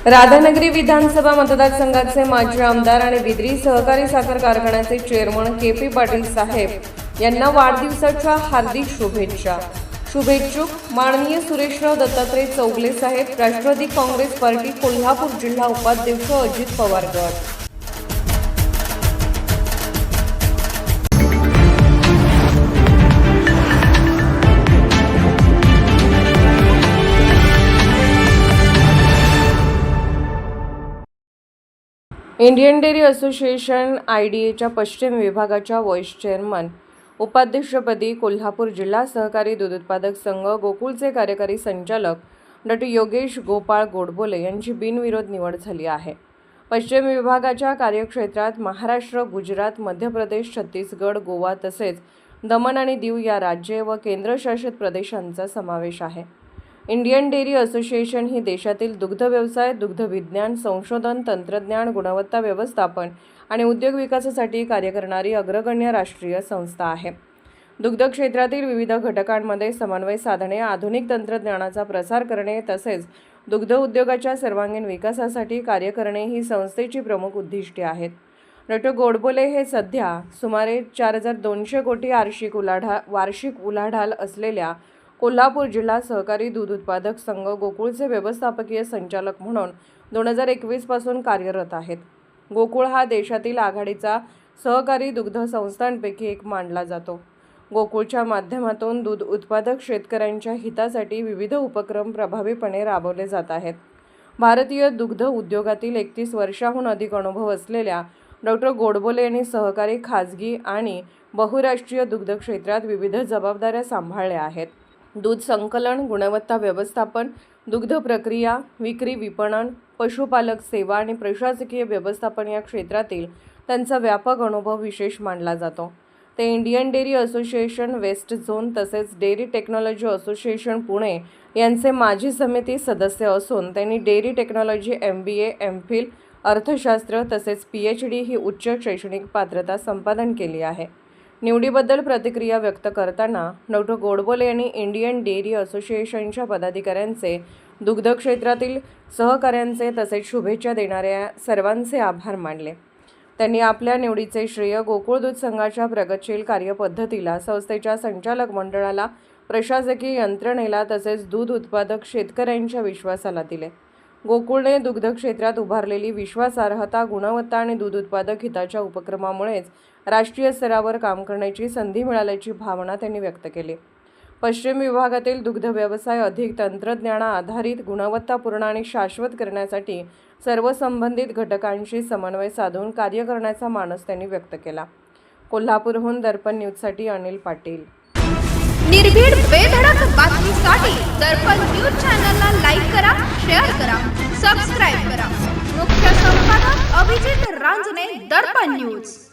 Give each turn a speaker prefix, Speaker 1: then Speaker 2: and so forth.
Speaker 1: राधानगरी विधानसभा मतदारसंघाचे माजी आमदार आणि बिद्री सहकारी साखर कारखान्याचे चेअरमन के.पी. पाटील साहेब यांना वाढदिवसाच्या हार्दिक शुभेच्छा. शुभेच्छुक माननीय सुरेशराव दत्तात्रय चौगले साहेब, राष्ट्रवादी काँग्रेस पार्टी कोल्हापूर जिल्हा उपाध्यक्ष अजित पवार गट. इंडियन डेअरी असोसिएशन IDAच्या पश्चिम विभागाच्या व्हाईस चेअरमन उपाध्यक्षपदी कोल्हापूर जिल्हा सहकारी दूध उत्पादक संघ गोकुळचे कार्यकारी संचालक डॉ. योगेश गोपाळ गोडबोले यांची बिनविरोध निवड झाली आहे. पश्चिम विभागाच्या कार्यक्षेत्रात महाराष्ट्र, गुजरात, मध्य प्रदेश, छत्तीसगड, गोवा तसेच दमण आणि दीव या राज्ये व केंद्रशासित प्रदेशांचा समावेश आहे. इंडियन डेअरी असोसिएशन ही देशातील दुग्ध व्यवसाय, दुग्ध विज्ञान, संशोधन, तंत्रज्ञान, गुणवत्ता व्यवस्थापन आणि उद्योग विकासासाठी कार्य करणारी अग्रगण्य राष्ट्रीय संस्था आहे. दुग्ध क्षेत्रातील विविध घटकांमध्ये समन्वय साधणे, आधुनिक तंत्रज्ञानाचा प्रसार करणे तसेच दुग्ध उद्योगाच्या सर्वांगीण विकासासाठी कार्य करणे ही संस्थेची प्रमुख उद्दिष्टे आहेत. डॉ. गोडबोले हे सध्या सुमारे 4,200 कोटी वार्षिक उलाढाल असलेल्या कोल्हापूर जिल्हा सहकारी दूध उत्पादक संघ गोकुळचे व्यवस्थापकीय संचालक म्हणून 2021 पासून कार्यरत आहेत. गोकुळ हा देशातील आघाडीचा सहकारी दुग्ध संस्थांपैकी एक मानला जातो. गोकुळच्या माध्यमातून दूध उत्पादक शेतकऱ्यांच्या हितासाठी विविध उपक्रम प्रभावीपणे राबवले जात आहेत. भारतीय दुग्ध उद्योगातील 31 वर्षांहून अधिक अनुभव असलेल्या डॉ. गोडबोले यांनी सहकारी, खाजगी आणि बहुराष्ट्रीय दुग्ध क्षेत्रात विविध जबाबदाऱ्या सांभाळल्या आहेत. दूध संकलन, गुणवत्ता व्यवस्थापन, दुग्ध प्रक्रिया, विक्री, विपणन, पशुपालक सेवा आणि प्रशासकीय व्यवस्थापन या क्षेत्रातील त्यांचा व्यापक अनुभव विशेष मानला जातो. ते Indian dairy association waste zone तसेच डेअरी टेक्नॉलॉजी असोसिएशन पुणे यांचे माजी समिती सदस्य असून त्यांनी डेअरी टेक्नॉलॉजी MBA, MPhil, अर्थशास्त्र तसेच PhD ही उच्च शैक्षणिक पात्रता संपादन केली आहे. निवडीबद्दल प्रतिक्रिया व्यक्त करताना डॉ. गोडबोले यांनी इंडियन डेअरी असोसिएशनच्या पदाधिकाऱ्यांचे, दुग्ध क्षेत्रातील सहकाऱ्यांचे तसेच शुभेच्छा देणाऱ्या सर्वांचे आभार मानले. त्यांनी आपल्या निवडीचे श्रेय गोकुळ दूध संघाच्या प्रगतशील कार्यपद्धतीला, संस्थेच्या संचालक मंडळाला, प्रशासकीय यंत्रणेला तसेच दूध उत्पादक शेतकऱ्यांच्या विश्वासाला दिले. गोकुळने दुग्ध क्षेत्रात उभारलेली विश्वासार्हता, गुणवत्ता आणि दूध उत्पादक हिताच्या उपक्रमामुळेच राष्ट्रीय स्तरावर काम करण्याची संधी मिळाल्याची भावना त्यांनी व्यक्त केली. पश्चिम विभागातील दुग्ध व्यवसाय अधिक तंत्रज्ञानाधारित, गुणवत्तापूर्ण आणि शाश्वत करण्यासाठी सर्व संबंधित घटकांशी समन्वय साधून कार्य करण्याचा मानस त्यांनी व्यक्त केला. कोल्हापूरहून दर्पण न्यूजसाठी अनिल पाटील.
Speaker 2: निर्भीड बेधडक बातमीसाठी दर्पण न्यूज चॅनलला लाईक करा, शेअर करा, सबस्क्राईब करा. मुख्य संपादक अभिजित रांजणे, दर्पण न्यूज.